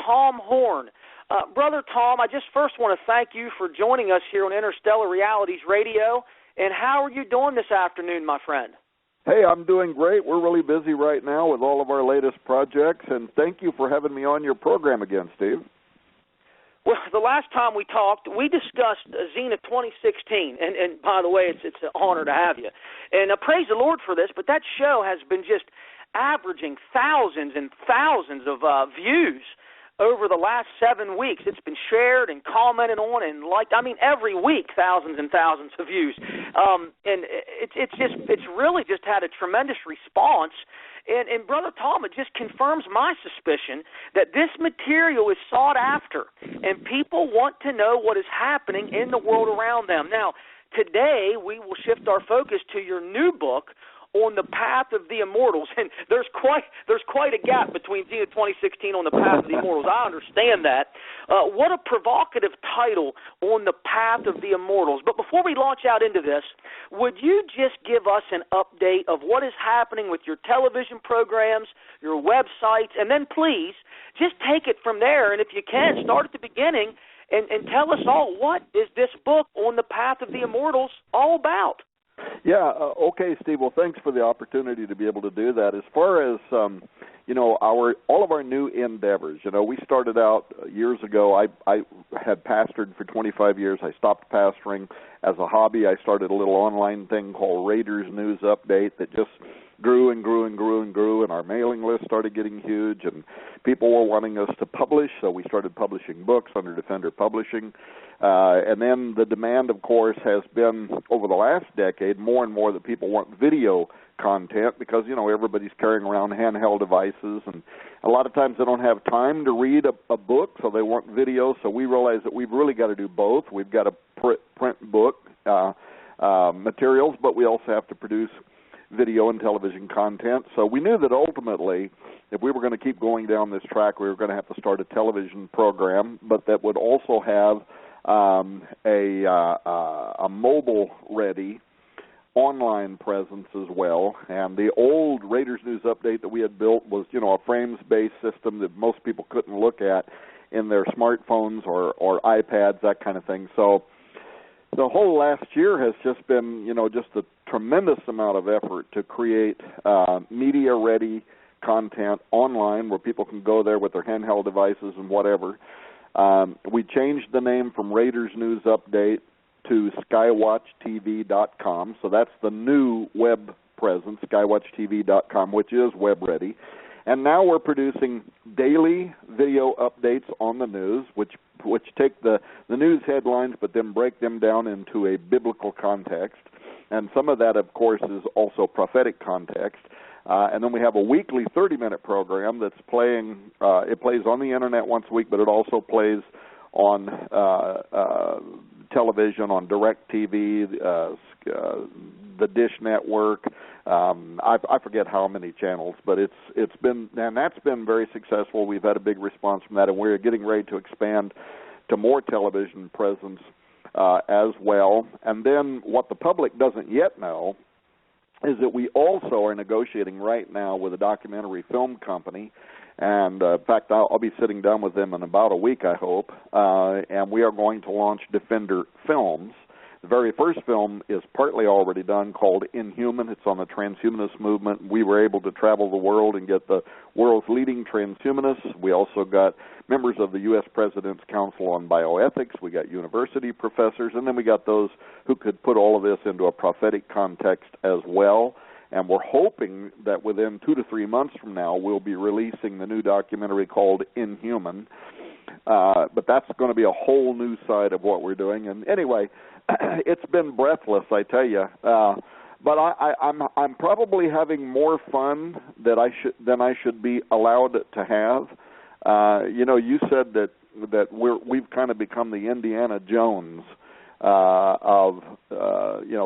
Tom Horn. Brother Tom, I just first want to thank you for joining us here on Interstellar Realities Radio. And how are you doing this afternoon, my friend? Hey, I'm doing great. We're really busy right now with all of our latest projects, and thank you for having me on your program again, Steve. Well, the last time we talked, we discussed Zenith 2016, and by the way, it's an honor to have you. And praise the Lord for this, but that show has been just averaging thousands and thousands of views over the last 7 weeks. It's been shared and commented on and liked. I mean, every week, thousands and thousands of views. And it's really just had a tremendous response. And Brother Tom, it just confirms my suspicion that this material is sought after, and people want to know what is happening in the world around them. Now, today we will shift our focus to your new book, On the Path of the Immortals, and there's quite a gap between Zenith 2016 On the Path of the Immortals. I understand that. What a provocative title, On the Path of the Immortals. But before we launch out into this, would you just give us an update of what is happening with your television programs, your websites, and then please just take it from there, and if you can, start at the beginning and tell us all, what is this book, On the Path of the Immortals, all about? Yeah, okay, Steve. Well, thanks for the opportunity to be able to do that. As far as, all of our new endeavors, we started out years ago. I had pastored for 25 years. I stopped pastoring as a hobby. I started a little online thing called Raiders News Update that just grew and grew and grew and grew, and our mailing list started getting huge, and people were wanting us to publish, so we started publishing books under Defender Publishing. And then the demand, of course, has been, over the last decade, more and more that people want video content because, everybody's carrying around handheld devices, and a lot of times they don't have time to read a book, so they want video. So we realize that we've really got to do both. We've got to print book materials, but we also have to produce video and television content. So we knew that ultimately, if we were going to keep going down this track, we were going to have to start a television program, but that would also have a mobile-ready online presence as well. And the old Raiders News Update that we had built was, a frames-based system that most people couldn't look at in their smartphones or iPads, that kind of thing. So the whole last year has just been, just a tremendous amount of effort to create media-ready content online where people can go there with their handheld devices and whatever. We changed the name from Raiders News Update to skywatchtv.com, so that's the new web presence, skywatchtv.com, which is web-ready. And now we're producing daily video updates on the news, which take the news headlines but then break them down into a biblical context. And some of that, of course, is also prophetic context. And then we have a weekly 30-minute program that's playing. It plays on the Internet once a week, but it also plays on television, on DirecTV, the Dish Network. I forget how many channels, but it's been, and that's been very successful. We've had a big response from that, and we're getting ready to expand to more television presence as well. And then what the public doesn't yet know is that we also are negotiating right now with a documentary film company, and in fact, I'll be sitting down with them in about a week, I hope, and we are going to launch Defender Films. The very first film is partly already done, called Inhuman. It's on the transhumanist movement. We were able to travel the world and get the world's leading transhumanists. We also got members of the U.S. President's Council on Bioethics. We got university professors, and then we got those who could put all of this into a prophetic context as well. And we're hoping that within 2 to 3 months from now, we'll be releasing the new documentary called Inhuman. But that's going to be a whole new side of what we're doing. And anyway, it's been breathless, I tell you. But I'm probably having more fun than I should be allowed to have. You said that we've kind of become the Indiana Jones of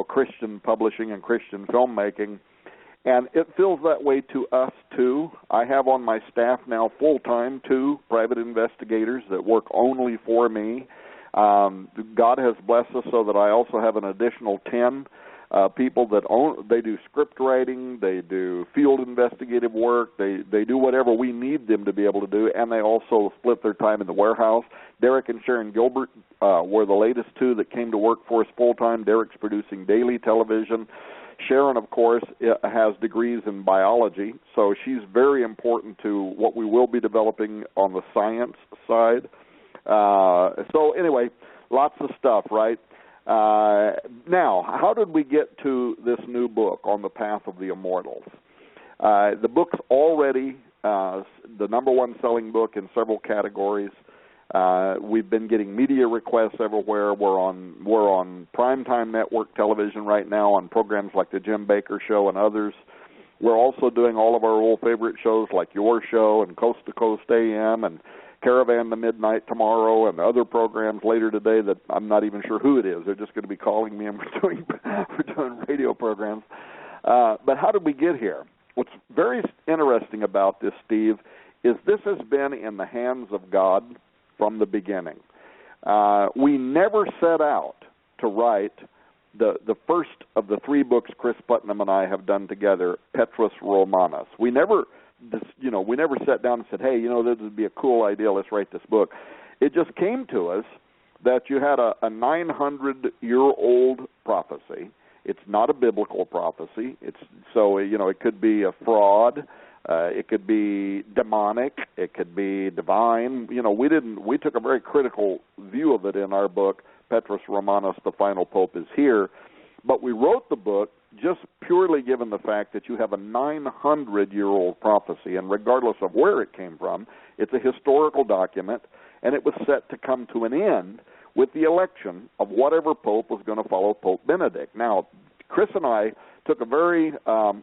Christian publishing and Christian filmmaking, and it feels that way to us too. I have on my staff now full-time 2 private investigators that work only for me. God has blessed us so that I also have an additional 10 people that they do script writing, they do field investigative work, they do whatever we need them to be able to do, and they also split their time in the warehouse. Derek and Sharon Gilbert were the latest two that came to work for us full-time. Derek's producing daily television. Sharon, of course, has degrees in biology, so she's very important to what we will be developing on the science side. So anyway, lots of stuff, right? Now, how did we get to this new book, On the Path of the Immortals? The book's already the number one selling book in several categories. We've been getting media requests everywhere. We're on primetime network television right now on programs like the Jim Baker Show and others. We're also doing all of our old favorite shows like Your Show and Coast to Coast AM and Caravan to Midnight tomorrow and other programs later today that I'm not even sure who it is. They're just going to be calling me and we're doing radio programs. But how did we get here? What's very interesting about this, Steve, is this has been in the hands of God from the beginning. We never set out to write the first of the three books Chris Putnam and I have done together, Petrus Romanus. We never sat down and said, hey, this would be a cool idea, let's write this book. It just came to us that you had a 900-year-old prophecy. It's not a biblical prophecy. It could be a fraud. It could be demonic. It could be divine. We took a very critical view of it in our book, Petrus Romanus, The Final Pope is Here. But we wrote the book just purely given the fact that you have a 900-year-old prophecy, and regardless of where it came from, it's a historical document, and it was set to come to an end with the election of whatever pope was going to follow Pope Benedict. Now, Chris and I took a very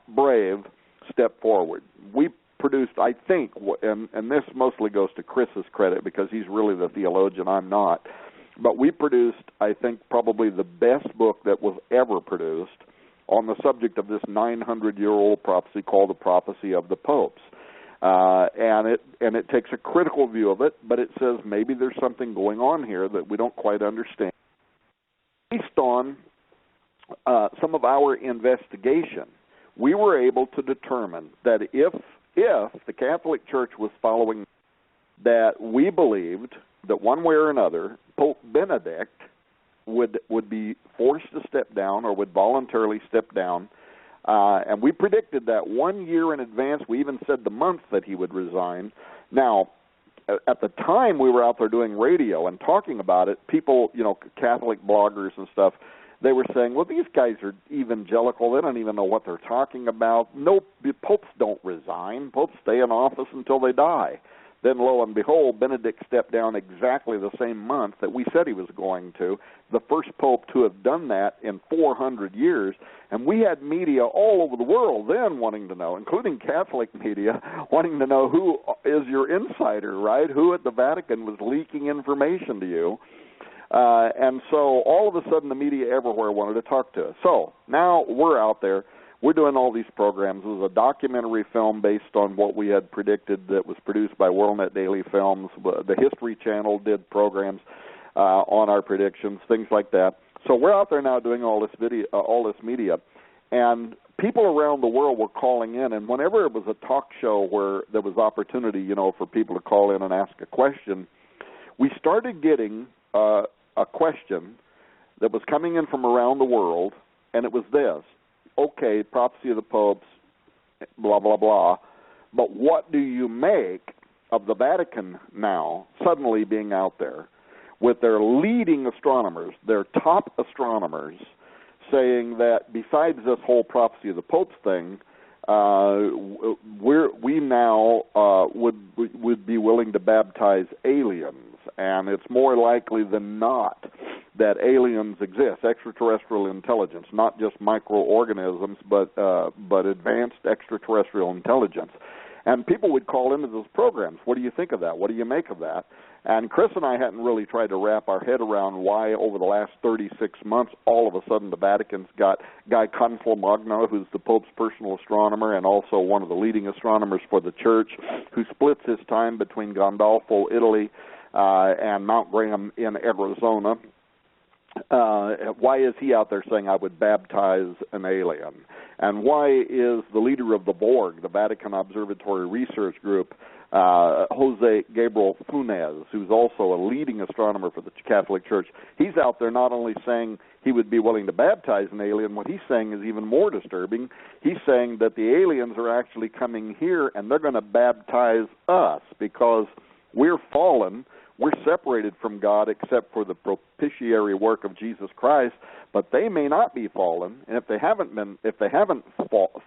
brave step forward. We produced, I think, and this mostly goes to Chris's credit because he's really the theologian, I'm not, but we produced, I think, probably the best book that was ever produced on the subject of this 900-year-old prophecy called The Prophecy of the Popes. And it takes a critical view of it, but it says maybe there's something going on here that we don't quite understand. Based on some of our investigation, we were able to determine that if the Catholic Church was following, that we believed that one way or another, Pope Benedict would be forced to step down or would voluntarily step down. And we predicted that 1 year in advance. We even said the month that he would resign. Now, at the time we were out there doing radio and talking about it, people, Catholic bloggers and stuff, they were saying, well, these guys are evangelical. They don't even know what they're talking about. No, popes don't resign. Popes stay in office until they die. Then, lo and behold, Benedict stepped down exactly the same month that we said he was going to, the first pope to have done that in 400 years. And we had media all over the world then wanting to know, including Catholic media, wanting to know who is your insider, right? Who at the Vatican was leaking information to you. And so all of a sudden the media everywhere wanted to talk to us. So now we're out there. We're doing all these programs. It was a documentary film based on what we had predicted that was produced by WorldNet Daily Films. The History Channel did programs on our predictions, things like that. So we're out there now doing all this media, and people around the world were calling in. And whenever it was a talk show where there was opportunity, for people to call in and ask a question, we started getting a question that was coming in from around the world, and it was this. Okay, prophecy of the popes, blah, blah, blah, but what do you make of the Vatican now suddenly being out there with their leading astronomers, their top astronomers, saying that besides this whole prophecy of the popes thing, we now would be willing to baptize aliens, and it's more likely than not that aliens exist, extraterrestrial intelligence, not just microorganisms, but advanced extraterrestrial intelligence. And people would call into those programs. What do you think of that? What do you make of that? And Chris and I hadn't really tried to wrap our head around why over the last 36 months all of a sudden the Vatican's got Guy Consolmagno, who's the Pope's personal astronomer and also one of the leading astronomers for the Church, who splits his time between Gandolfo, Italy, and Mount Graham in Arizona. Why is he out there saying, I would baptize an alien? And why is the leader of the Borg, the Vatican Observatory Research Group, Jose Gabriel Funes, who's also a leading astronomer for the Catholic Church, he's out there not only saying he would be willing to baptize an alien, what he's saying is even more disturbing. He's saying that the aliens are actually coming here and they're going to baptize us because we're fallen. We're separated from God except for the propitiatory work of Jesus Christ, but they may not be fallen. And if they haven't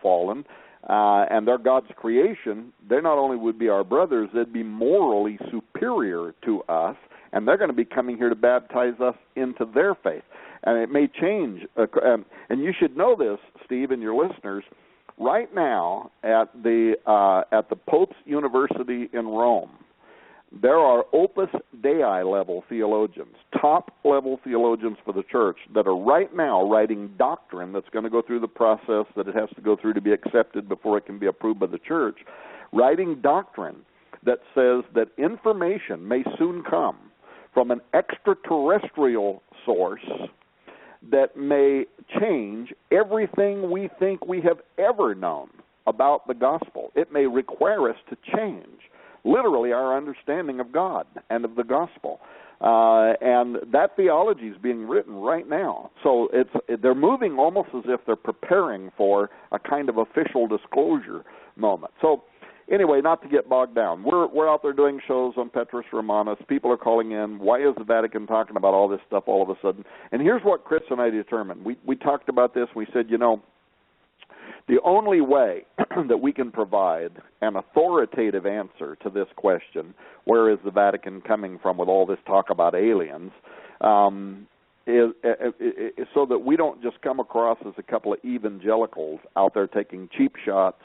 fallen, and they're God's creation, they not only would be our brothers, they'd be morally superior to us, and they're going to be coming here to baptize us into their faith. And it may change. And you should know this, Steve, and your listeners. Right now, at the Pope's University in Rome, there are Opus Dei level theologians, top level theologians for the church that are right now writing doctrine that's going to go through the process that it has to go through to be accepted before it can be approved by the church, writing doctrine that says that information may soon come from an extraterrestrial source that may change everything we think we have ever known about the gospel. It may require us to change literally our understanding of God and of the gospel. And that theology is being written right now. So they're moving almost as if they're preparing for a kind of official disclosure moment. So anyway, not to get bogged down, we're out there doing shows on Petrus Romanus. People are calling in. Why is the Vatican talking about all this stuff all of a sudden? And here's what Chris and I determined. We talked about this. We said, the only way that we can provide an authoritative answer to this question, where is the Vatican coming from with all this talk about aliens, is so that we don't just come across as a couple of evangelicals out there taking cheap shots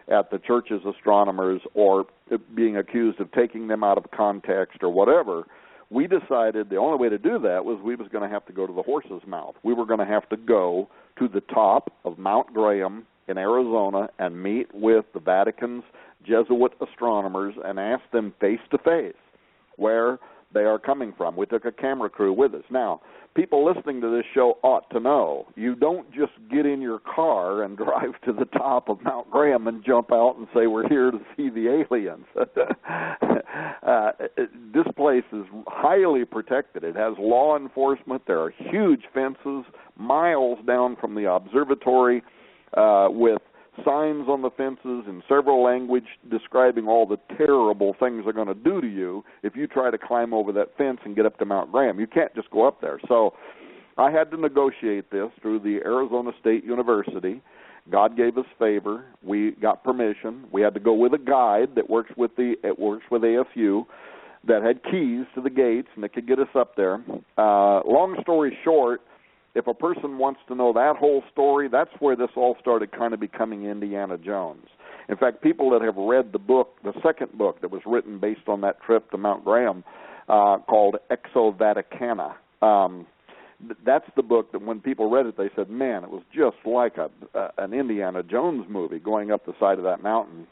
at the church's astronomers or being accused of taking them out of context or whatever. We decided the only way to do that was we was going to have to go to the horse's mouth. We were going to have to go to the top of Mount Graham in Arizona and meet with the Vatican's Jesuit astronomers and ask them face-to-face where they are coming from. We took a camera crew with us. Now, people listening to this show ought to know, you don't just get in your car and drive to the top of Mount Graham and jump out and say, we're here to see the aliens. This place is highly protected. It has law enforcement. There are huge fences miles down from the observatory, with signs on the fences in several languages describing all the terrible things they're going to do to you if you try to climb over that fence and get up to Mount Graham. You can't just go up there. So I had to negotiate this through the Arizona State University. God gave us favor. We got permission. We had to go with a guide that works with ASU that had keys to the gates and that could get us up there. Long story short, if a person wants to know that whole story, that's where this all started kind of becoming Indiana Jones. In fact, people that have read the book, the second book that was written based on that trip to Mount Graham, called Exo Vaticana, that's the book that when people read it, they said, man, it was just like an Indiana Jones movie going up the side of that mountain.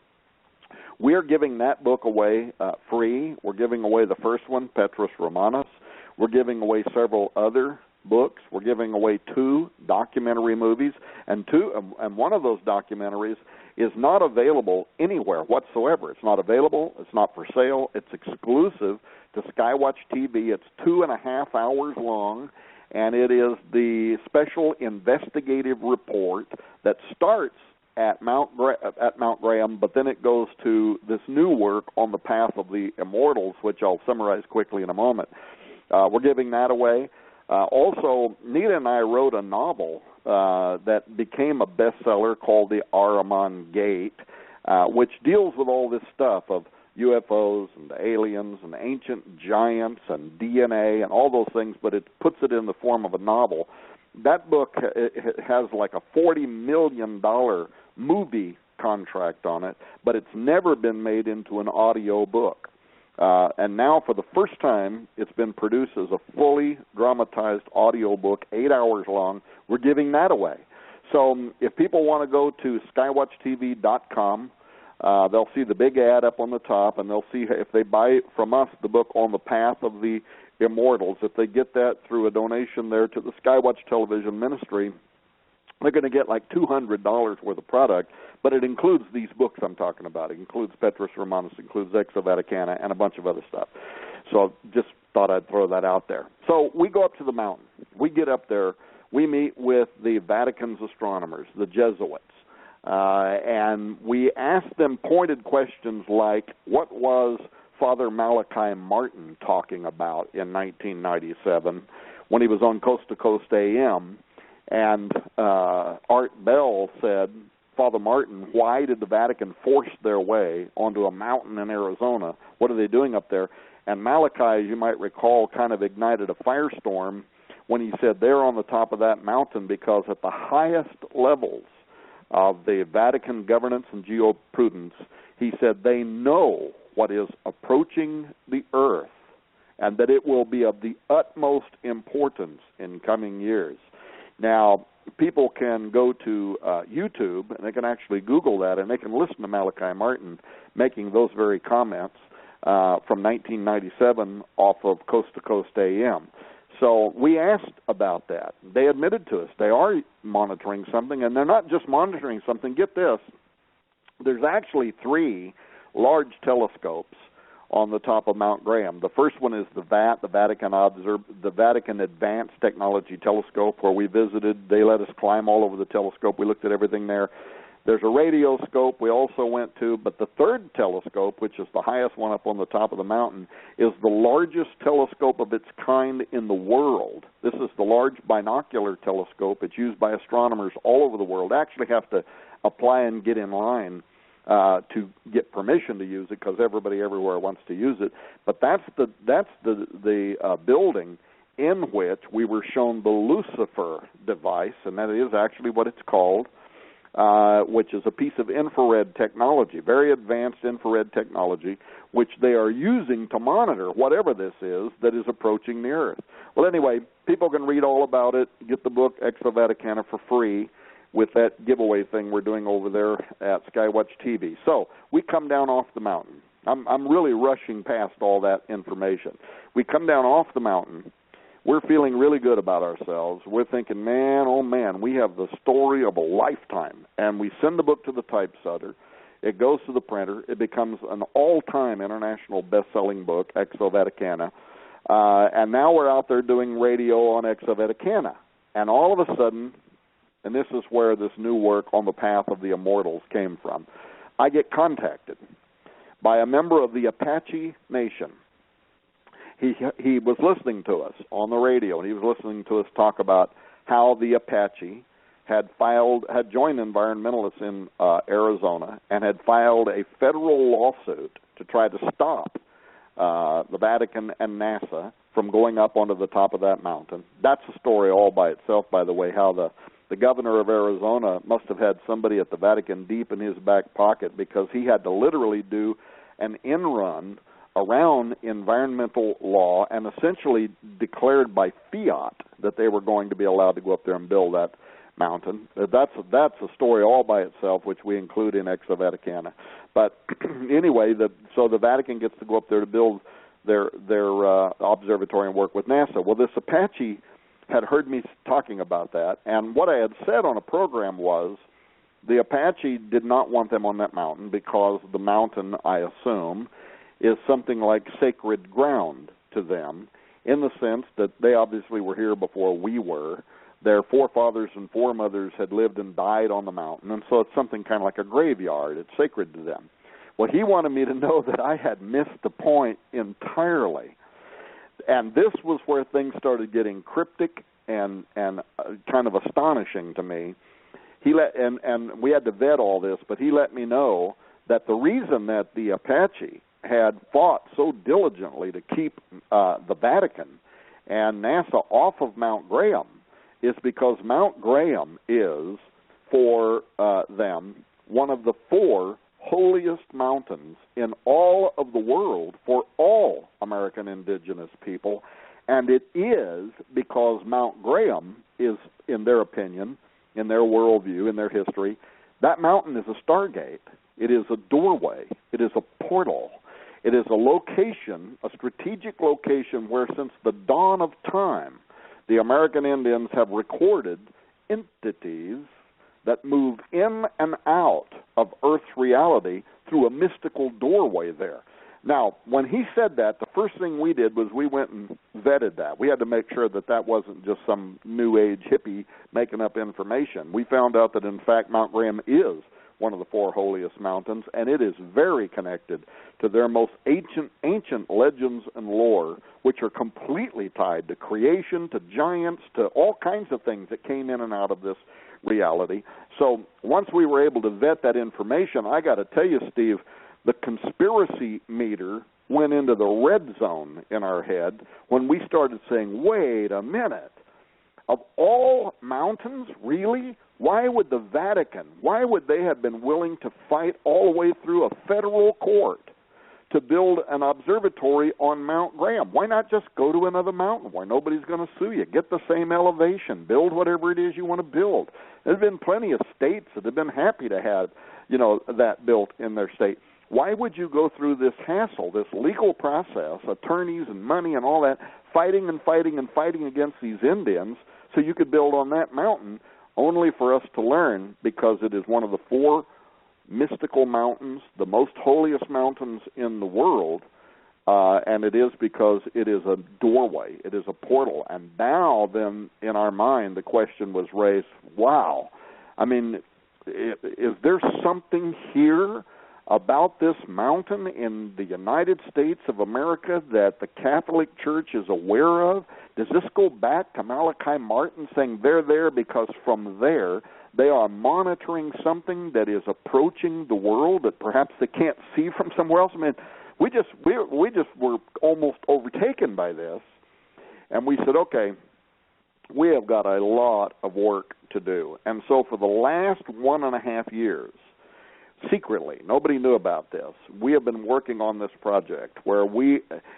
We're giving that book away free. We're giving away the first one, Petrus Romanus. We're giving away several other books. We're giving away 2 documentary movies, and one of those documentaries is not available anywhere whatsoever. It's not available. It's not for sale. It's exclusive to Skywatch TV. It's 2.5 hours long, and it is the special investigative report that starts at Mount Graham, but then it goes to this new work on the path of the immortals, which I'll summarize quickly in a moment. We're giving that away. Also, Nita and I wrote a novel that became a bestseller called The Ahriman Gate, which deals with all this stuff of UFOs and aliens and ancient giants and DNA and all those things, but it puts it in the form of a novel. That book has like a $40 million movie contract on it, but it's never been made into an audio book. And now, for the first time, it's been produced as a fully dramatized audio book, 8 hours long. We're giving that away. So if people want to go to skywatchtv.com, they'll see the big ad up on the top, and they'll see if they buy from us the book On the Path of the Immortals, if they get that through a donation there to the Skywatch Television Ministry, they're going to get like $200 worth of product, but it includes these books I'm talking about. It includes Petrus Romanus, it includes Exa Vaticana, and a bunch of other stuff. So just thought I'd throw that out there. So we go up to the mountain. We get up there. We meet with the Vatican's astronomers, the Jesuits, and we ask them pointed questions like, what was Father Malachi Martin talking about in 1997 when he was on Coast to Coast AM? And Art Bell said, Father Martin, why did the Vatican force their way onto a mountain in Arizona? What are they doing up there? And Malachi, as you might recall, kind of ignited a firestorm when he said they're on the top of that mountain because at the highest levels of the Vatican governance and geoprudence, he said they know what is approaching the earth and that it will be of the utmost importance in coming years. Now, people can go to YouTube, and they can actually Google that, and they can listen to Malachi Martin making those very comments from 1997 off of Coast to Coast AM. So we asked about that. They admitted to us they are monitoring something, and they're not just monitoring something. Get this. There's actually 3 large telescopes on the top of Mount Graham. The first one is the Vatican Advanced Technology Telescope, where we visited. They let us climb all over the telescope. We looked at everything there. There's a radioscope we also went to, but the third telescope, which is the highest one up on the top of the mountain, is the largest telescope of its kind in the world. This is the large binocular telescope. It's used by astronomers all over the world. They actually have to apply and get in line to get permission to use it because everybody everywhere wants to use it. But that's the building in which we were shown the Lucifer device, and that is actually what it's called, which is a piece of infrared technology, very advanced infrared technology, which they are using to monitor whatever this is that is approaching the Earth. Well, anyway, people can read all about it, get the book Exa Vaticana for free with that giveaway thing we're doing over there at Skywatch TV. So we come down off the mountain. I'm really rushing past all that information. We come down off the mountain. We're feeling really good about ourselves. We're thinking, man, oh man, we have the story of a lifetime. And we send the book to the typesetter. It goes to the printer. It becomes an all-time international best-selling book, Exa Vaticana. And now we're out there doing radio on Exa Vaticana. And all of a sudden, and this is where this new work on the path of the Immortals came from, I get contacted by a member of the Apache Nation. He was listening to us on the radio, and he was listening to us talk about how the Apache had joined environmentalists in Arizona and had filed a federal lawsuit to try to stop the Vatican and NASA from going up onto the top of that mountain. That's a story all by itself, by the way, how the governor of Arizona must have had somebody at the Vatican deep in his back pocket because he had to literally do an in-run around environmental law and essentially declared by fiat that they were going to be allowed to go up there and build that mountain. That's a story all by itself, which we include in Exa Vaticana. But anyway, so the Vatican gets to go up there to build their observatory and work with NASA. Well, this Apache had heard me talking about that, and what I had said on a program was the Apache did not want them on that mountain because the mountain, I assume, is something like sacred ground to them in the sense that they obviously were here before we were. Their forefathers and foremothers had lived and died on the mountain, and so it's something kind of like a graveyard. It's sacred to them. Well, he wanted me to know that I had missed the point entirely. And this was where things started getting cryptic and kind of astonishing to me. And we had to vet all this, but he let me know that the reason that the Apache had fought so diligently to keep the Vatican and NASA off of Mount Graham is because Mount Graham is, for them, one of the 4 holiest mountains in all of the world for all American indigenous people, and it is because Mount Graham is, in their opinion, in their worldview, in their history, that mountain is a stargate. It is a doorway. It is a portal. It is a location, a strategic location where since the dawn of time, the American Indians have recorded entities that move in and out of Earth's reality through a mystical doorway there. Now, when he said that, the first thing we did was we went and vetted that. We had to make sure that that wasn't just some New Age hippie making up information. We found out that, in fact, Mount Graham is one of the four holiest mountains, and it is very connected to their most ancient legends and lore, which are completely tied to creation, to giants, to all kinds of things that came in and out of this reality. So once we were able to vet that information, I got to tell you, Steve, the conspiracy meter went into the red zone in our head when we started saying, wait a minute, of all mountains, really? Why would the Vatican, why would they have been willing to fight all the way through a federal court to build an observatory on Mount Graham? Why not just go to another mountain where nobody's going to sue you? Get the same elevation. Build whatever it is you want to build. There's been plenty of states that have been happy to have, that built in their state. Why would you go through this hassle, this legal process, attorneys and money and all that, fighting against these Indians so you could build on that mountain, only for us to learn, because it is one of the four mystical mountains, the most holiest mountains in the world, and it is because it is a doorway, it is a portal. And now then, in our mind, the question was raised, wow, I mean, is there something here about this mountain in the United States of America that the Catholic Church is aware of? Does this go back to Malachi Martin saying they're there because from there they are monitoring something that is approaching the world that perhaps they can't see from somewhere else? I mean, we just were almost overtaken by this, and we said, okay, we have got a lot of work to do. And so for the last 1.5 years, secretly, nobody knew about this, we have been working on this project where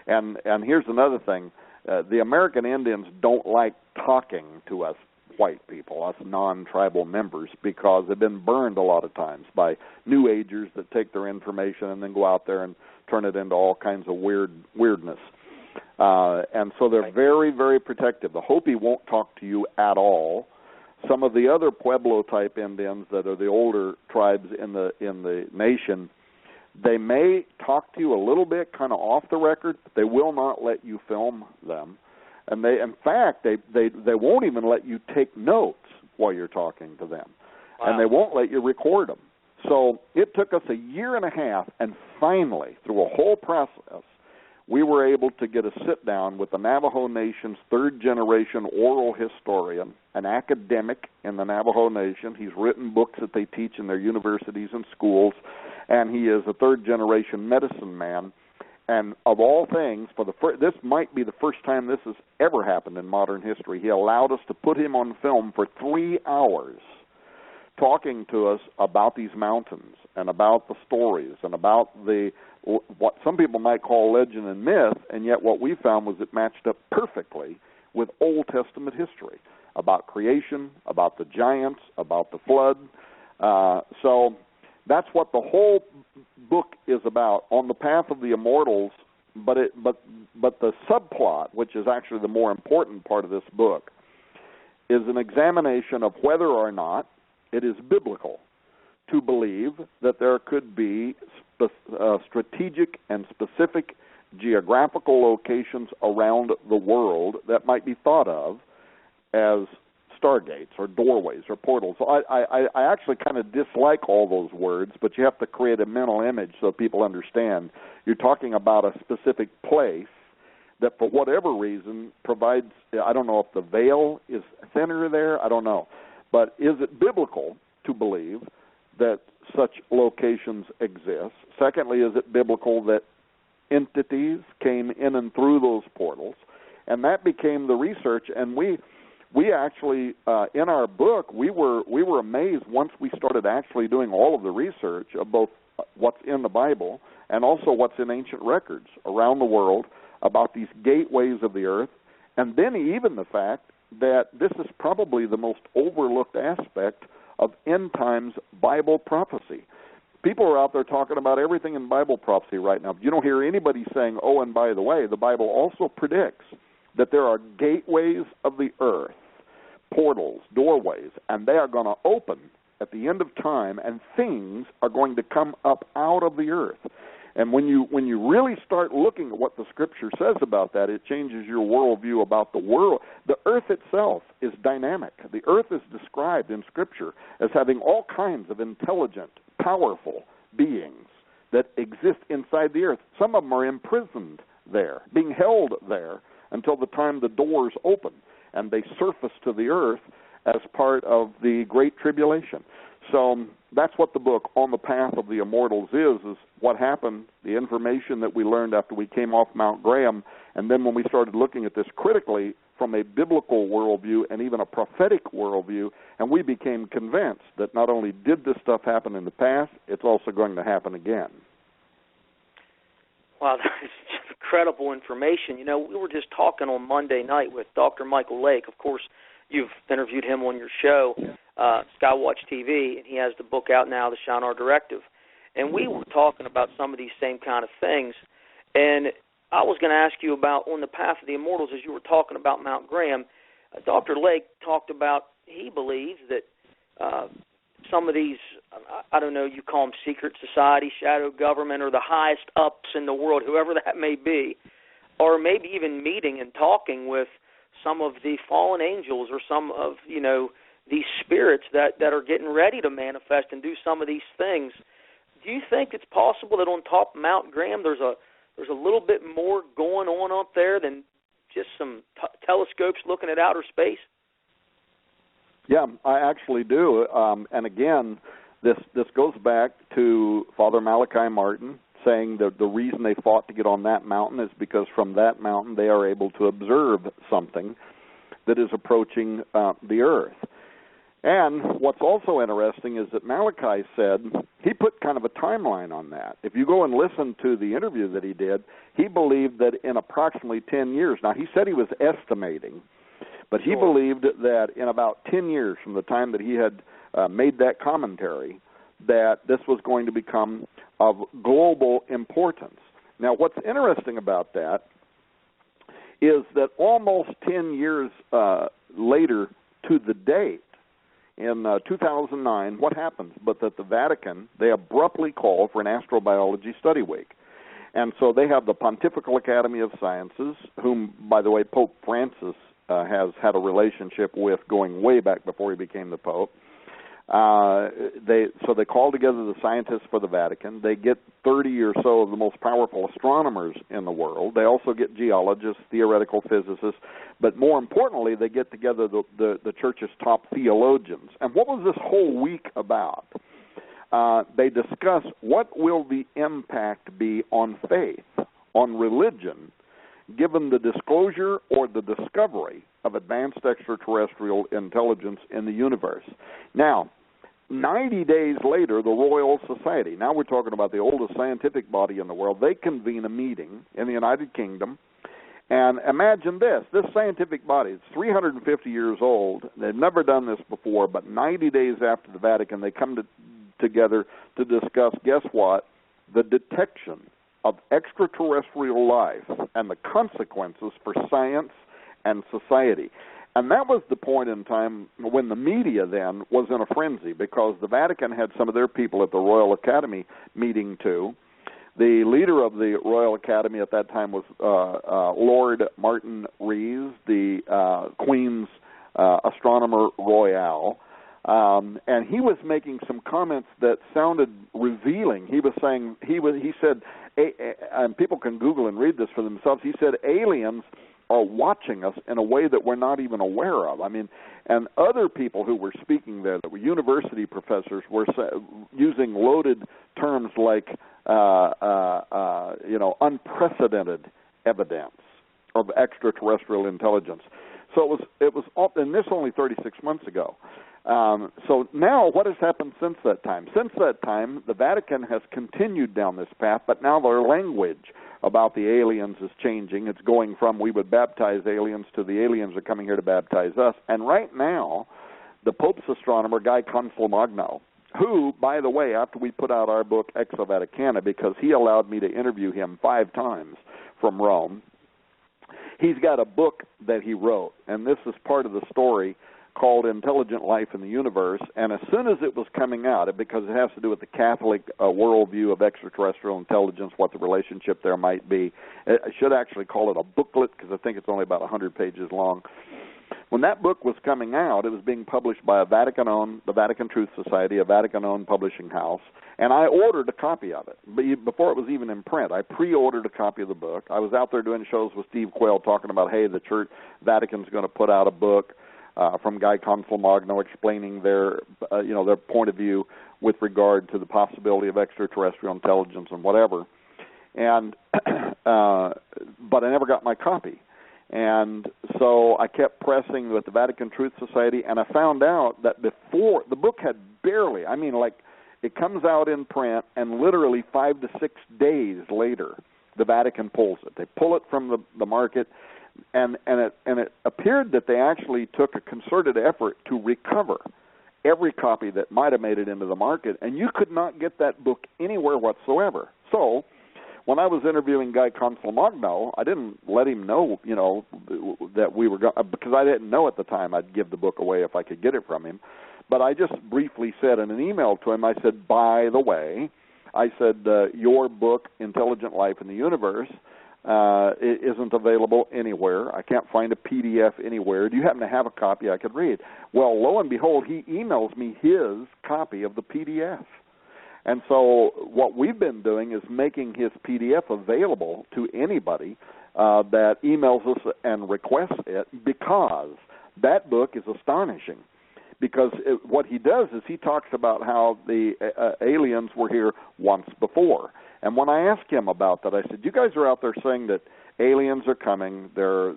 and here's another thing, the American Indians don't like talking to us white people, us non-tribal members, because they've been burned a lot of times by New Agers that take their information and then go out there and turn it into all kinds of weirdness. And so they're very, very protective. The Hopi won't talk to you at all. Some of the other Pueblo-type Indians that are the older tribes in the nation, they may talk to you a little bit kind of off the record, but they will not let you film them. And in fact, they won't even let you take notes while you're talking to them. Wow. And they won't let you record them. So it took us 1.5 years, and finally, through a whole process, we were able to get a sit-down with the Navajo Nation's third-generation oral historian, an academic in the Navajo Nation. He's written books that they teach in their universities and schools, and he is a third-generation medicine man. And of all things, this might be the first time this has ever happened in modern history. He allowed us to put him on film for 3 hours talking to us about these mountains and about the stories and about what some people might call legend and myth, and yet what we found was it matched up perfectly with Old Testament history about creation, about the giants, about the flood. So that's what the whole book is about, On the Path of the Immortals. But the subplot, which is actually the more important part of this book, is an examination of whether or not it is biblical to believe that there could be strategic and specific geographical locations around the world that might be thought of as stargates or doorways or portals. So I actually kind of dislike all those words, but you have to create a mental image so people understand. You're talking about a specific place that for whatever reason provides, I don't know if the veil is thinner there, I don't know. But is it biblical to believe that such locations exist? Secondly, is it biblical that entities came in and through those portals? And that became the research, and we actually, in our book, we were amazed once we started actually doing all of the research of both what's in the Bible and also what's in ancient records around the world about these gateways of the earth, and then even the fact that this is probably the most overlooked aspect of end times Bible prophecy. People are out there talking about everything in Bible prophecy right now. You don't hear anybody saying, oh, and by the way, the Bible also predicts that there are gateways of the earth, portals, doorways, and they are going to open at the end of time, and things are going to come up out of the earth. And when you really start looking at what the Scripture says about that, it changes your worldview about the world. The earth itself is dynamic. The earth is described in Scripture as having all kinds of intelligent, powerful beings that exist inside the earth. Some of them are imprisoned there, being held there until the time the doors open and they surface to the earth as part of the Great Tribulation. So that's what the book On the Path of the Immortals is what happened, the information that we learned after we came off Mount Graham, and then when we started looking at this critically from a biblical worldview and even a prophetic worldview, and we became convinced that not only did this stuff happen in the past, it's also going to happen again. Wow, that is just incredible information. You know, we were just talking on Monday night with Dr. Michael Lake. Of course, you've interviewed him on your show, Skywatch TV, and he has the book out now, The Shinar Directive. And we were talking about some of these same kind of things. And I was going to ask you about On the Path of the Immortals, as you were talking about Mount Graham. Dr. Lake talked about, he believes that some of these, I don't know, you call them secret society, shadow government, or the highest ups in the world, whoever that may be, or maybe even meeting and talking with some of the fallen angels or some of, you know, these spirits that are getting ready to manifest and do some of these things. Do you think it's possible that on top of Mount Graham there's a little bit more going on up there than just some telescopes looking at outer space? Yeah, I actually do. And again, this goes back to Father Malachi Martin saying that the reason they fought to get on that mountain is because from that mountain they are able to observe something that is approaching the earth. And what's also interesting is that Malachi said, he put kind of a timeline on that. If you go and listen to the interview that he did, he believed that in approximately 10 years, now he said he was estimating, but he believed that in about 10 years from the time that he had made that commentary, that this was going to become of global importance. Now, what's interesting about that is that almost 10 years later to the date, in 2009, what happens but that the Vatican, they abruptly call for an astrobiology study week. And so they have the Pontifical Academy of Sciences, whom, by the way, Pope Francis has had a relationship with going way back before he became the Pope. So they call together the scientists for the Vatican. They get 30 or so of the most powerful astronomers in the world. They also get geologists, theoretical physicists, but more importantly, they get together the Church's top theologians. And what was this whole week about? They discuss what will the impact be on faith, on religion, given the disclosure or the discovery of advanced extraterrestrial intelligence in the universe. Now, 90 days later, the Royal Society, now we're talking about the oldest scientific body in the world, they convene a meeting in the United Kingdom. And imagine this scientific body, it's 350 years old. They've never done this before, but 90 days after the Vatican, they come together to discuss, guess what? The detection of extraterrestrial life and the consequences for science and society. And that was the point in time when the media then was in a frenzy, because the Vatican had some of their people at the Royal Academy meeting too. The leader of the Royal Academy at that time was Lord Martin Rees, the Queen's astronomer royal. And he was making some comments that sounded revealing. He was saying, he said, and people can Google and read this for themselves, he said aliens are watching us in a way that we're not even aware of. I mean, and other people who were speaking there, that were university professors, were using loaded terms like, unprecedented evidence of extraterrestrial intelligence. So it was, and this only 36 months ago. So now what has happened since that time? Since that time, the Vatican has continued down this path, but now their language about the aliens is changing. It's going from we would baptize aliens to the aliens are coming here to baptize us. And right now, the Pope's astronomer, Guy Consolmagno, who, by the way, after we put out our book, Exo Vaticana, because he allowed me to interview him 5 times from Rome, he's got a book that he wrote, and this is part of the story, called Intelligent Life in the Universe. And as soon as it was coming out, because it has to do with the Catholic worldview of extraterrestrial intelligence, what the relationship there might be, I should actually call it a booklet, because I think it's only about 100 pages long. When that book was coming out, it was being published by the Vatican Truth Society, a Vatican-owned publishing house, and I ordered a copy of it. Before it was even in print, I pre-ordered a copy of the book. I was out there doing shows with Steve Quayle talking about, hey, the Church, Vatican's going to put out a book from Guy Consolmagno explaining their point of view with regard to the possibility of extraterrestrial intelligence and whatever. And but I never got my copy. And so I kept pressing with the Vatican Truth Society, and I found out that before the book had barely, it comes out in print, and literally 5 to 6 days later, the Vatican pulls it. They pull it from the market, and it appeared that they actually took a concerted effort to recover every copy that might have made it into the market, and you could not get that book anywhere whatsoever. So when I was interviewing Guy Consolmagno, I didn't let him know, that we were going, because I didn't know at the time I'd give the book away if I could get it from him. But I just briefly said in an email to him, I said, by the way, I said, your book, Intelligent Life in the Universe, it isn't available anywhere. I can't find a PDF anywhere. Do you happen to have a copy I could read? Well, lo and behold, he emails me his copy of the PDF. And so what we've been doing is making his PDF available to anybody that emails us and requests it, because that book is astonishing. Because what he does is he talks about how the aliens were here once before. And when I asked him about that, I said, "You guys are out there saying that aliens are coming. They're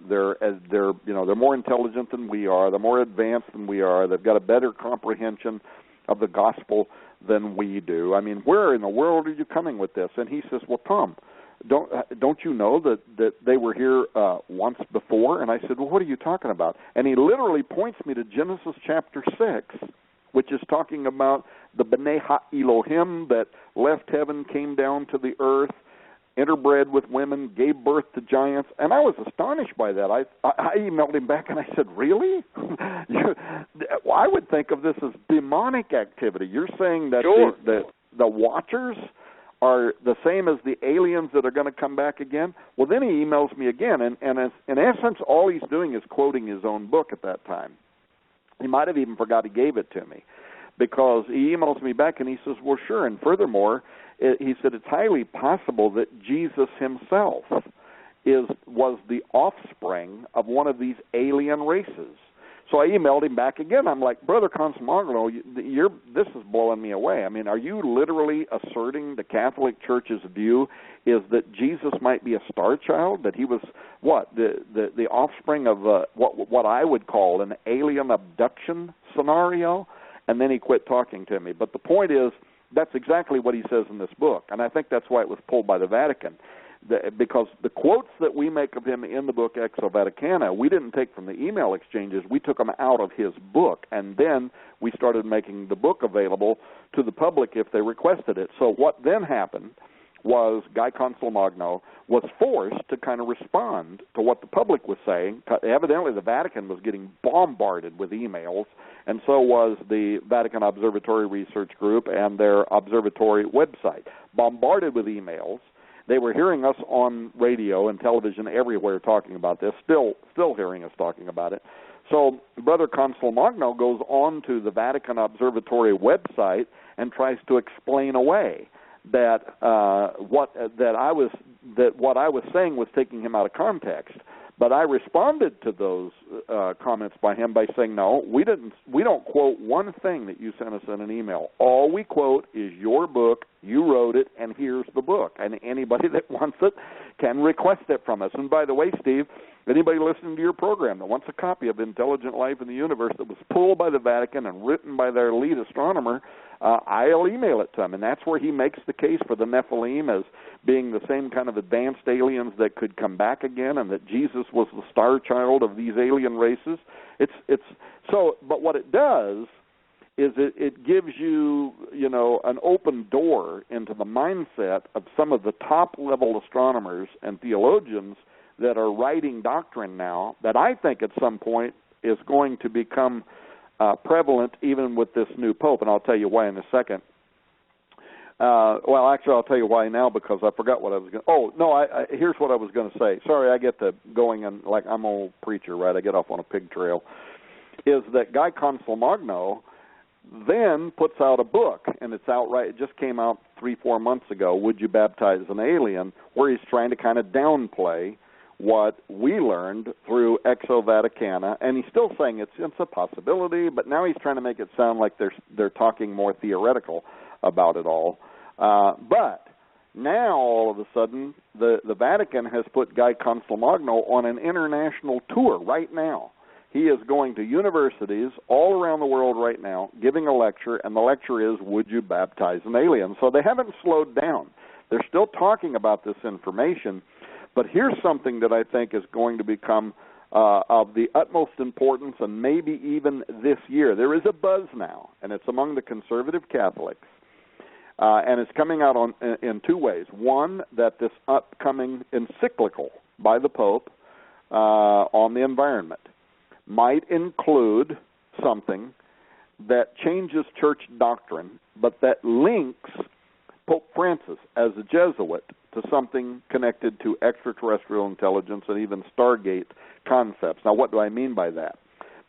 more intelligent than we are. They're more advanced than we are. They've got a better comprehension of the gospel than we do. I mean, where in the world are you coming with this?" And he says, "Well, Tom, don't you know that they were here once before?" And I said, "Well, what are you talking about?" And he literally points me to Genesis chapter 6, which is talking about the B'nai Ha-Elohim that left heaven, came down to the earth, interbred with women, gave birth to giants. And I was astonished by that. I emailed him back and I said, "Really? I would think of this as demonic activity. You're saying that sure. the Watchers are the same as the aliens that are going to come back again?" Well, then he emails me again, and in essence, all he's doing is quoting his own book at that time. He might have even forgot he gave it to me, because he emails me back and he says, "Well, sure, and furthermore," he said, "it's highly possible that Jesus himself was the offspring of one of these alien races." So I emailed him back again. I'm like, "Brother Consolmagno, this is blowing me away. I mean, are you literally asserting the Catholic Church's view is that Jesus might be a star child, that he was the offspring of what I would call an alien abduction scenario?" And then he quit talking to me. But the point is, that's exactly what he says in this book, and I think that's why it was pulled by the Vatican. Because the quotes that we make of him in the book Exo Vaticana, we didn't take from the email exchanges, we took them out of his book, and then we started making the book available to the public if they requested it. So what then happened was Guy Consolmagno was forced to kind of respond to what the public was saying. Evidently the Vatican was getting bombarded with emails, and so was the Vatican Observatory Research Group and their observatory website. Bombarded with emails. They were hearing us on radio and television everywhere talking about this, still hearing us talking about it. So Brother Consolmagno goes on to the Vatican Observatory website and tries to explain away that what I was saying was taking him out of context. But I responded to those comments by him by saying, "No, we don't quote one thing that you sent us in an email. All we quote is your book. You wrote it, and here's the book. And anybody that wants it can request it from us." And by the way, Steve, anybody listening to your program that wants a copy of Intelligent Life in the Universe that was pulled by the Vatican and written by their lead astronomer, I'll email it to him. And that's where he makes the case for the Nephilim as being the same kind of advanced aliens that could come back again, and that Jesus was the star child of these alien races. But what it does is it gives you, an open door into the mindset of some of the top-level astronomers and theologians that are writing doctrine now that I think at some point is going to become prevalent even with this new pope, and I'll tell you why in a second. Well, actually, I'll tell you why now because I forgot what I was going to... Oh, no, here's what I was going to say. Sorry, I get to going and like I'm an old preacher, right? I get off on a pig trail. Is that Guy Consolmagno then puts out a book, and it's out right. It just came out 3-4 months ago, Would You Baptize an Alien, where he's trying to kind of downplay what we learned through Exo Vaticana, and he's still saying it's a possibility, but now he's trying to make it sound like they're talking more theoretical about it all. But now, all of a sudden, the Vatican has put Guy Consolmagno on an international tour right now. He is going to universities all around the world right now, giving a lecture, and the lecture is, Would You Baptize an Alien? So they haven't slowed down. They're still talking about this information, but here's something that I think is going to become of the utmost importance, and maybe even this year. There is a buzz now, and it's among the conservative Catholics, and it's coming out in two ways. One, that this upcoming encyclical by the Pope on the environment might include something that changes church doctrine, but that links Pope Francis as a Jesuit to something connected to extraterrestrial intelligence and even Stargate concepts. Now, what do I mean by that?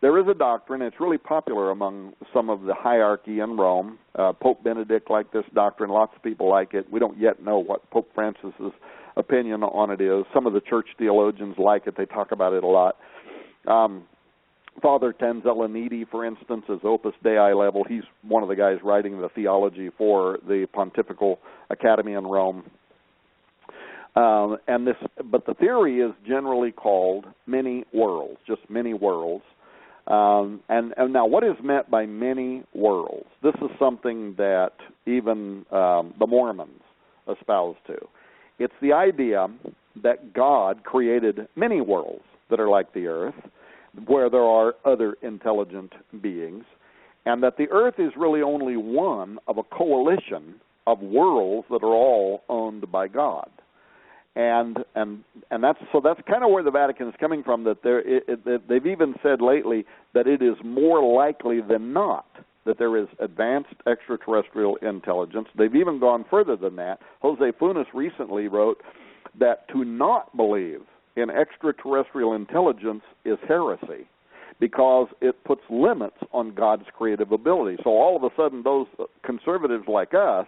There is a doctrine, it's really popular among some of the hierarchy in Rome. Pope Benedict liked this doctrine. Lots of people like it. We don't yet know what Pope Francis's opinion on it is. Some of the church theologians like it. They talk about it a lot. Father Tanzelaniti, for instance, is Opus Dei level. He's one of the guys writing the theology for the Pontifical Academy in Rome. But the theory is generally called many worlds, just many worlds. And now, what is meant by many worlds? This is something that even the Mormons espouse to. It's the idea that God created many worlds that are like the earth, where there are other intelligent beings, and that the earth is really only one of a coalition of worlds that are all owned by God. And that's kind of where the Vatican is coming from, that they've even said lately that it is more likely than not that there is advanced extraterrestrial intelligence. They've even gone further than that. Jose Funes recently wrote that to not believe in extraterrestrial intelligence is heresy, because it puts limits on God's creative ability. So all of a sudden, those conservatives like us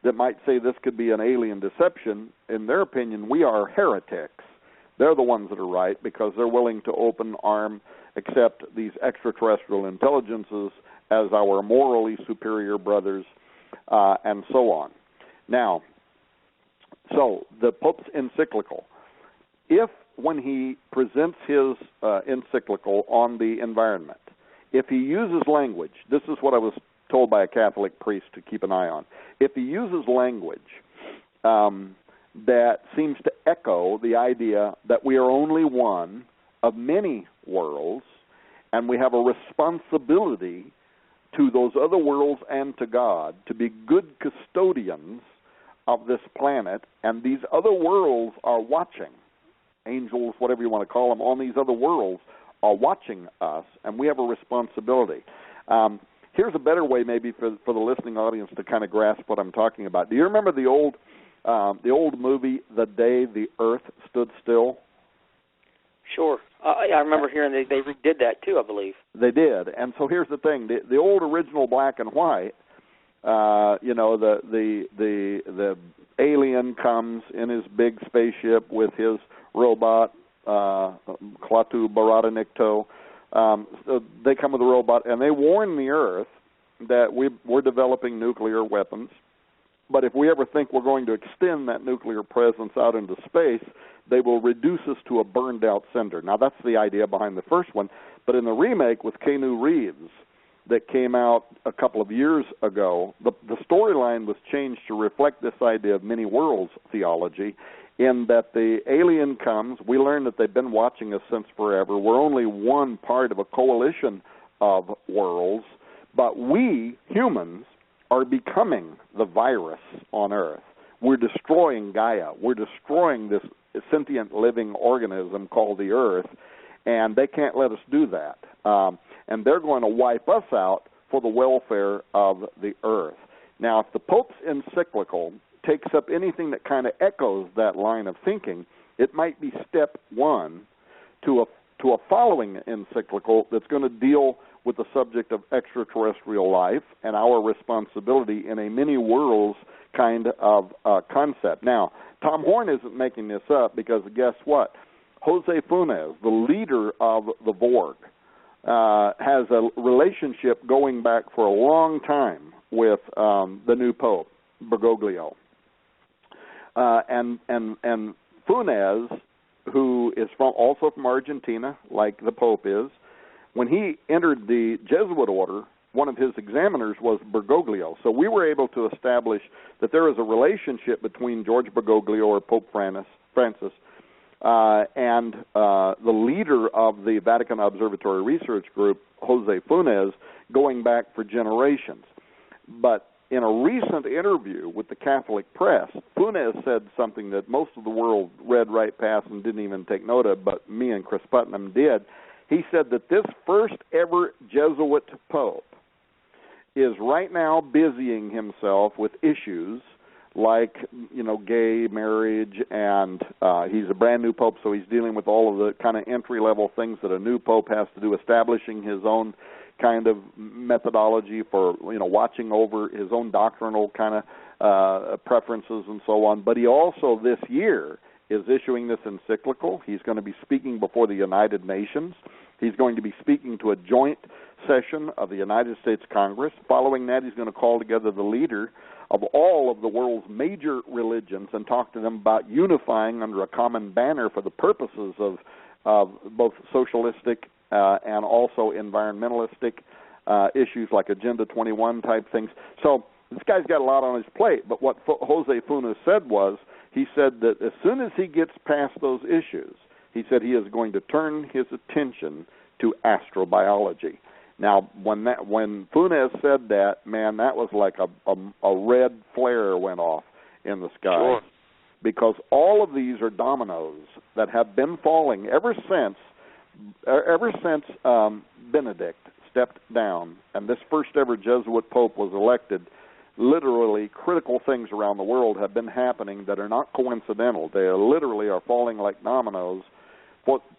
that might say this could be an alien deception, in their opinion, we are heretics. They're the ones that are right, because they're willing to open arm, accept these extraterrestrial intelligences as our morally superior brothers, and so on. Now, so the Pope's encyclical, if when he presents his encyclical on the environment, if he uses language, this is what I was told by a Catholic priest to keep an eye on, if he uses language that seems to echo the idea that we are only one of many worlds, and we have a responsibility to those other worlds and to God to be good custodians of this planet, and these other worlds are watching. Angels, whatever you want to call them, on these other worlds are watching us, and we have a responsibility. Here's a better way maybe for the listening audience to kind of grasp what I'm talking about. Do you remember the old movie, The Day the Earth Stood Still? Sure. I remember hearing they redid that too, I believe. They did. And so here's the thing. The old original black and white, the alien comes in his big spaceship with his robot, Klaatu Barada Nikto. So they come with a robot, and they warn the Earth that we're developing nuclear weapons. But if we ever think we're going to extend that nuclear presence out into space, they will reduce us to a burned-out cinder. Now, that's the idea behind the first one. But in the remake with Keanu Reeves that came out a couple of years ago, the storyline was changed to reflect this idea of many worlds theology, in that the alien comes, we learn that they've been watching us since forever. We're only one part of a coalition of worlds, But we, humans, are becoming the virus on Earth. We're destroying Gaia. We're destroying this sentient living organism called the Earth, and they can't let us do that. And they're going to wipe us out for the welfare of the Earth. Now, if the Pope's encyclical takes up anything that kind of echoes that line of thinking, it might be step one to a following encyclical that's going to deal with the subject of extraterrestrial life and our responsibility in a many worlds kind of concept. Now, Tom Horn isn't making this up because guess what? Jose Funes, the leader of the Borg, has a relationship going back for a long time with the new Pope, Bergoglio. And Funes, who is also from Argentina, like the Pope is, when he entered the Jesuit order, one of his examiners was Bergoglio. So we were able to establish that there is a relationship between George Bergoglio, or Pope Francis, and the leader of the Vatican Observatory Research Group, Jose Funes, going back for generations. But in a recent interview with the Catholic press, Funes said something that most of the world read right past and didn't even take note of, but me and Chris Putnam did. He said that this first ever Jesuit Pope is right now busying himself with issues like, gay marriage, and he's a brand new Pope, so he's dealing with all of the kind of entry-level things that a new Pope has to do, establishing his own kind of methodology for, watching over his own doctrinal kind of preferences and so on. But he also this year is issuing this encyclical. He's going to be speaking before the United Nations. He's going to be speaking to a joint session of the United States Congress. Following that, he's going to call together the leader of all of the world's major religions and talk to them about unifying under a common banner for the purposes of both socialistic and also environmentalistic issues like Agenda 21 type things. So this guy's got a lot on his plate, but what Jose Funes said was, he said that as soon as he gets past those issues, he said he is going to turn his attention to astrobiology. Now, when Funes said that, man, that was like a red flare went off in the sky. Sure. Because all of these are dominoes that have been falling ever since Benedict stepped down and this first ever Jesuit Pope was elected. Literally, critical things around the world have been happening that are not coincidental. They literally are falling like dominoes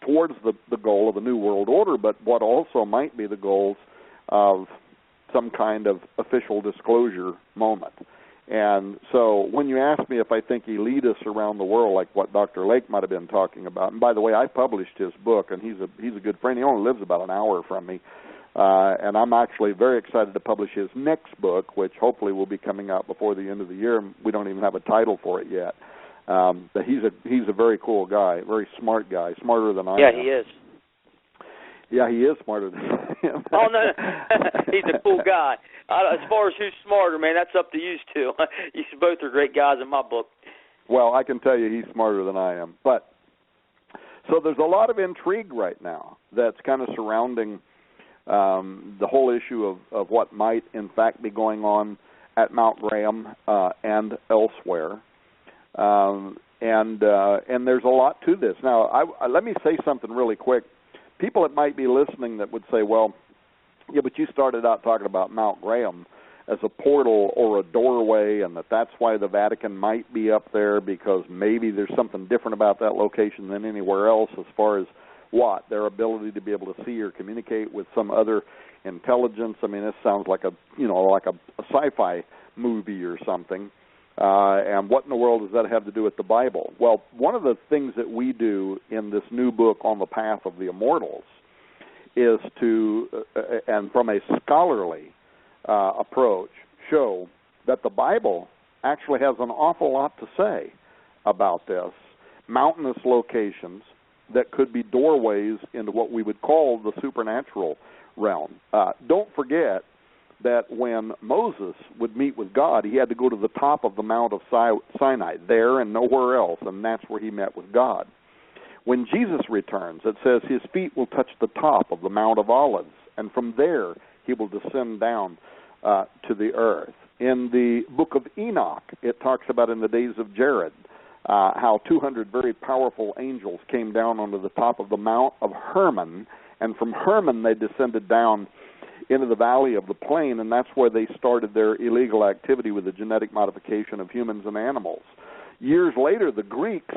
towards the goal of a new world order, but what also might be the goals of some kind of official disclosure moment. And so when you ask me if I think elitists around the world, like what Dr. Lake might have been talking about, and by the way, I published his book, and he's a good friend. He only lives about an hour from me. And I'm actually very excited to publish his next book, which hopefully will be coming out before the end of the year. We don't even have a title for it yet. But he's a very cool guy, very smart guy, smarter than I am. Yeah, he is. Yeah, he is smarter than I am. Oh, no. He's a cool guy. As far as who's smarter, man, that's up to you two. You both are great guys in my book. Well, I can tell you he's smarter than I am. But so there's a lot of intrigue right now that's kind of surrounding the whole issue of what might, in fact, be going on at Mount Graham and elsewhere. And there's a lot to this. Now, let me say something really quick. People that might be listening that would say, well, yeah, but you started out talking about Mount Graham as a portal or a doorway, and that's why the Vatican might be up there, because maybe there's something different about that location than anywhere else as far as what? Their ability to be able to see or communicate with some other intelligence. I mean, this sounds like a sci-fi movie or something. And what in the world does that have to do with the Bible? Well, one of the things that we do in this new book, On the Path of the Immortals, is to, and from a scholarly approach, show that the Bible actually has an awful lot to say about this. Mountainous locations that could be doorways into what we would call the supernatural realm. Don't forget that when Moses would meet with God, he had to go to the top of the Mount of Sinai, there and nowhere else, and that's where he met with God. When Jesus returns, it says his feet will touch the top of the Mount of Olives, and from there he will descend down to the earth. In the book of Enoch, it talks about in the days of Jared, how 200 very powerful angels came down onto the top of the Mount of Hermon, and from Hermon they descended down into the valley of the plain, and that's where they started their illegal activity with the genetic modification of humans and animals. Years later, the Greeks,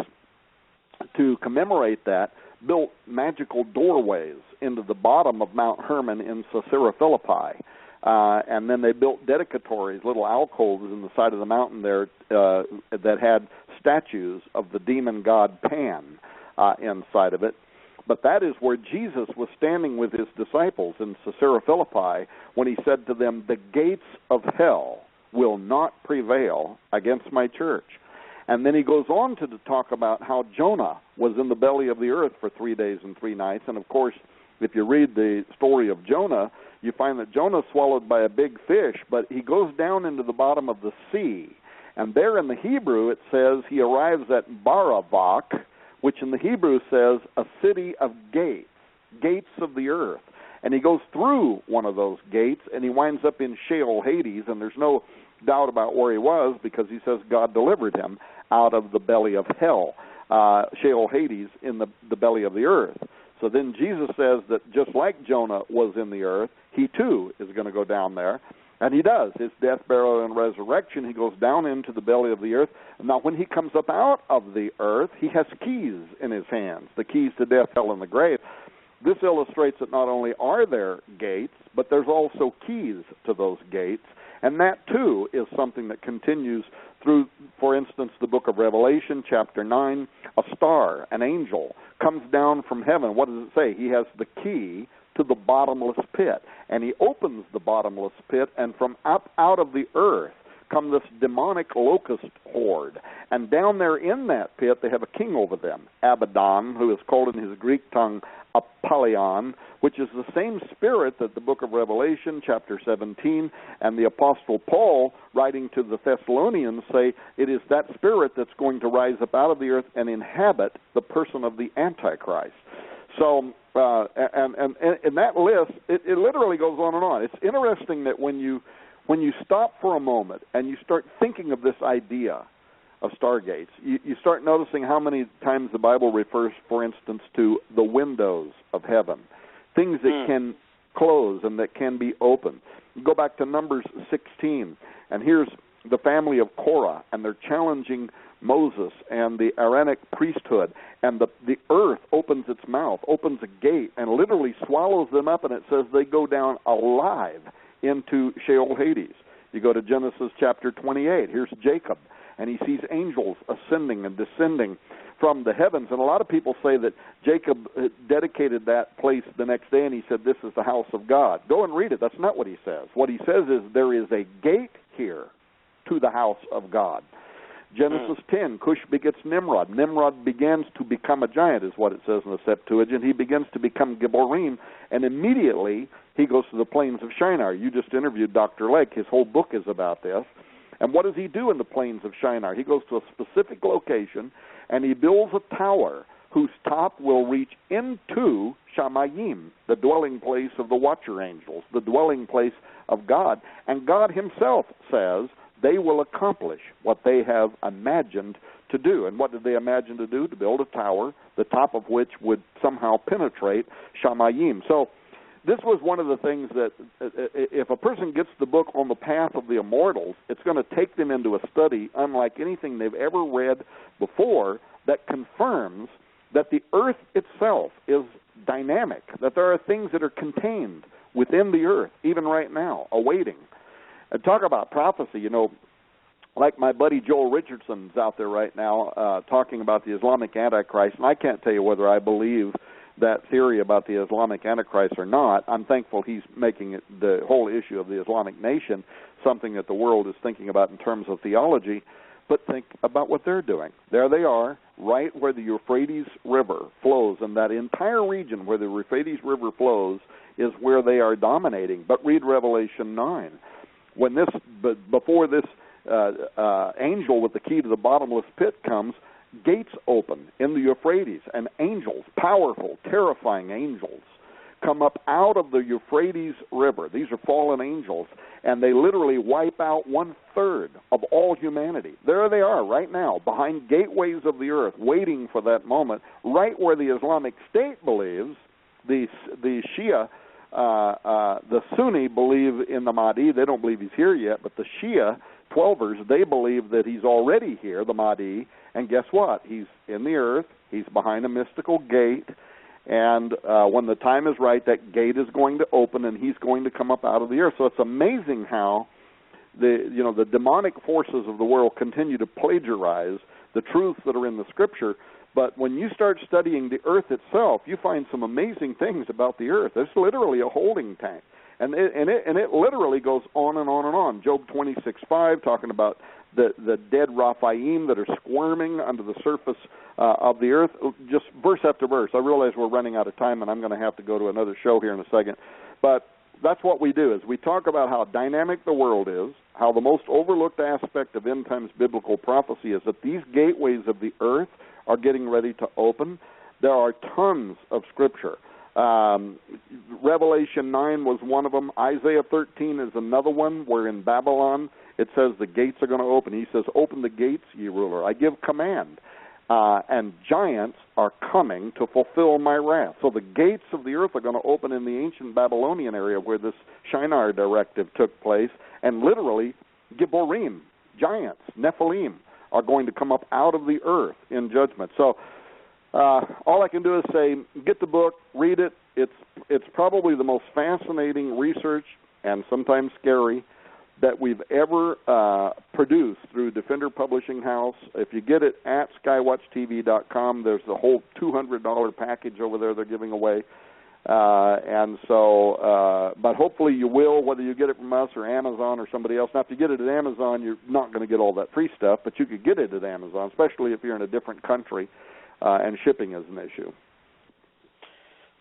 to commemorate that, built magical doorways into the bottom of Mount Hermon in Caesarea Philippi. And then they built dedicatories, little alcoves in the side of the mountain there that had statues of the demon god Pan inside of it. But that is where Jesus was standing with his disciples in Caesarea Philippi when he said to them, "The gates of hell will not prevail against my church." And then he goes on to talk about how Jonah was in the belly of the earth for 3 days and 3 nights. And, of course, if you read the story of Jonah, you find that Jonah's swallowed by a big fish, but he goes down into the bottom of the sea. And there in the Hebrew it says he arrives at Baravak, which in the Hebrew says a city of gates, gates of the earth. And he goes through one of those gates, and he winds up in Sheol, Hades, and there's no doubt about where he was because he says God delivered him out of the belly of hell, Sheol, Hades, in the belly of the earth. So then Jesus says that just like Jonah was in the earth, he too is going to go down there. And he does. His death, burial, and resurrection, he goes down into the belly of the earth. Now, when he comes up out of the earth, he has keys in his hands, the keys to death, hell, and the grave. This illustrates that not only are there gates, but there's also keys to those gates. And that, too, is something that continues through, for instance, the book of Revelation, chapter 9. A star, an angel, comes down from heaven. What does it say? He has the key to the bottomless pit. And he opens the bottomless pit, and from up out of the earth come this demonic locust horde. And down there in that pit, they have a king over them, Abaddon, who is called in his Greek tongue Apollyon, which is the same spirit that the book of Revelation, chapter 17, and the Apostle Paul, writing to the Thessalonians, say it is that spirit that's going to rise up out of the earth and inhabit the person of the Antichrist. So, and that list, it literally goes on and on. It's interesting that when you stop for a moment and you start thinking of this idea of stargates, you start noticing how many times the Bible refers, for instance, to the windows of heaven, things that can close and that can be opened. You go back to Numbers 16, and here's the family of Korah, and they're challenging Moses and the Aaronic priesthood, and the earth opens its mouth, opens a gate, and literally swallows them up, and it says they go down alive into Sheol, Hades. You go to Genesis chapter 28. Here's Jacob, and he sees angels ascending and descending from the heavens. And a lot of people say that Jacob dedicated that place the next day, and he said, "This is the house of God." Go and read it. That's not what he says. What he says is there is a gate here to the house of God. Genesis 10, Cush begets Nimrod. Nimrod begins to become a giant, is what it says in the Septuagint. He begins to become Gibborim, and immediately he goes to the plains of Shinar. You just interviewed Dr. Lake. His whole book is about this. And what does he do in the plains of Shinar? He goes to a specific location, and he builds a tower whose top will reach into Shamayim, the dwelling place of the watcher angels, the dwelling place of God. And God himself says they will accomplish what they have imagined to do. And what did they imagine to do? To build a tower, the top of which would somehow penetrate Shamayim. So this was one of the things that if a person gets the book On the Path of the Immortals, it's going to take them into a study unlike anything they've ever read before that confirms that the earth itself is dynamic, that there are things that are contained within the earth, even right now, awaiting. And talk about prophecy, you know, like my buddy Joel Richardson's out there right now talking about the Islamic Antichrist, and I can't tell you whether I believe that theory about the Islamic Antichrist or not. I'm thankful he's making it, the whole issue of the Islamic nation, something that the world is thinking about in terms of theology, but think about what they're doing. There they are, right where the Euphrates River flows, and that entire region where the Euphrates River flows is where they are dominating. But read Revelation 9. When this, before this angel with the key to the bottomless pit comes, gates open in the Euphrates, and angels, powerful, terrifying angels, come up out of the Euphrates River. These are fallen angels, and they literally wipe out 1/3 of all humanity. There they are right now, behind gateways of the earth, waiting for that moment, right where the Islamic State believes, the Shia, the Sunni believe in the Mahdi. They don't believe he's here yet, but the Shia 12ers, they believe that he's already here, the Mahdi, and guess what? He's in the earth, he's behind a mystical gate, and when the time is right, that gate is going to open, and he's going to come up out of the earth. So it's amazing how the demonic forces of the world continue to plagiarize the truths that are in the Scripture. But when you start studying the earth itself, you find some amazing things about the earth. It's literally a holding tank. And it literally goes on and on and on. Job 26:5, talking about the dead Raphaim that are squirming under the surface of the earth, just verse after verse. I realize we're running out of time, and I'm going to have to go to another show here in a second. But that's what we do, is we talk about how dynamic the world is, how the most overlooked aspect of end times biblical prophecy is that these gateways of the earth are getting ready to open. There are tons of Scripture. Revelation 9 was one of them. Isaiah 13 is another one, where in Babylon it says the gates are going to open. He says, "Open the gates, ye ruler. I give command." And giants are coming to fulfill my wrath. So the gates of the earth are going to open in the ancient Babylonian area where this Shinar directive took place. And literally, Gibborim, giants, Nephilim, are going to come up out of the earth in judgment. So all I can do is say, get the book, read it. It's probably the most fascinating research, and sometimes scary, that we've ever produced through Defender Publishing House. If you get it at skywatchtv.com, there's the whole $200 package over there they're giving away. But hopefully you will, whether you get it from us or Amazon or somebody else. Now, if you get it at Amazon, you're not going to get all that free stuff, but you could get it at Amazon, especially if you're in a different country, and shipping is an issue.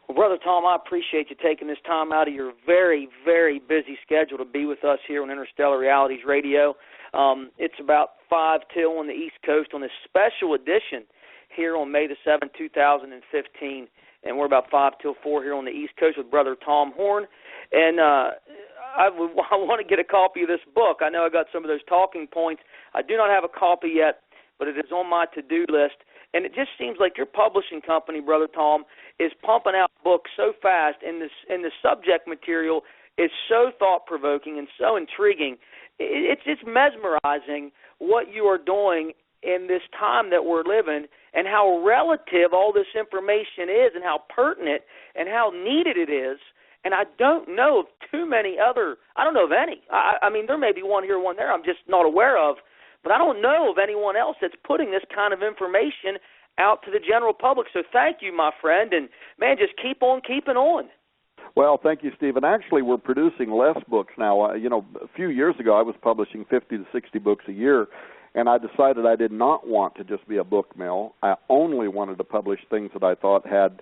Well, Brother Tom, I appreciate you taking this time out of your very, very busy schedule to be with us here on Interstellar Realities Radio. It's about 5 till on the East Coast on this special edition here on May the 7th, 2015, and we're about 5 till 4 here on the East Coast with Brother Tom Horn. And I want to get a copy of this book. I know I got some of those talking points. I do not have a copy yet, but it is on my to-do list. And it just seems like your publishing company, Brother Tom, is pumping out books so fast, and the subject material is so thought-provoking and so intriguing. It's mesmerizing what you are doing in this time that we're living, and how relative all this information is, and how pertinent and how needed it is. And I don't know of too many other, I don't know of any. I mean, there may be one here, one there I'm just not aware of. But I don't know of anyone else that's putting this kind of information out to the general public. So thank you, my friend, and, man, just keep on keeping on. Well, thank you, Stephen. Actually, we're producing less books now. A few years ago I was publishing 50 to 60 books a year, and I decided I did not want to just be a book mill. I only wanted to publish things that I thought had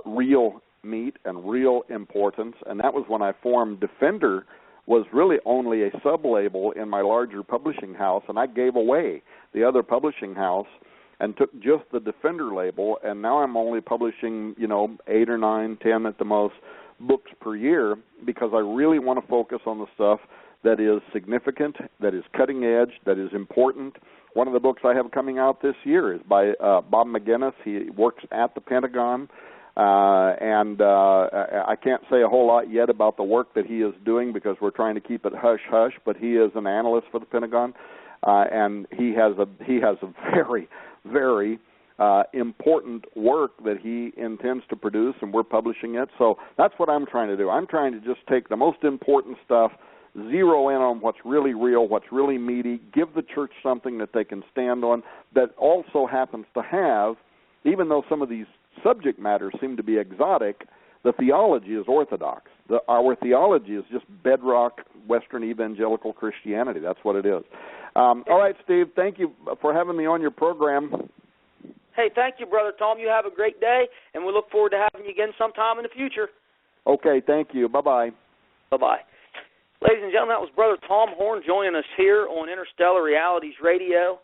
real meat and real importance, and that was when I formed Defender. Was really only a sub-label in my larger publishing house, and I gave away the other publishing house and took just the Defender label, and now I'm only publishing, 8 or 9, 10 at the most books per year, because I really want to focus on the stuff that is significant, that is cutting edge, that is important. One of the books I have coming out this year is by Bob McGinnis. He works at the Pentagon. I can't say a whole lot yet about the work that he is doing, because we're trying to keep it hush-hush, but he is an analyst for the Pentagon, and he has a very, very important work that he intends to produce, and we're publishing it. So that's what I'm trying to do. I'm trying to just take the most important stuff, zero in on what's really real, what's really meaty, give the church something that they can stand on, that also happens to have, even though some of these subject matters seem to be exotic, the theology is orthodox. Our theology is just bedrock Western evangelical Christianity. That's what it is. All right, Steve, thank you for having me on your program. Hey, thank you, Brother Tom. You have a great day, and we look forward to having you again sometime in the future. Okay, thank you. Bye-bye. Bye-bye. Ladies and gentlemen, that was Brother Tom Horn joining us here on Interstellar Realities Radio.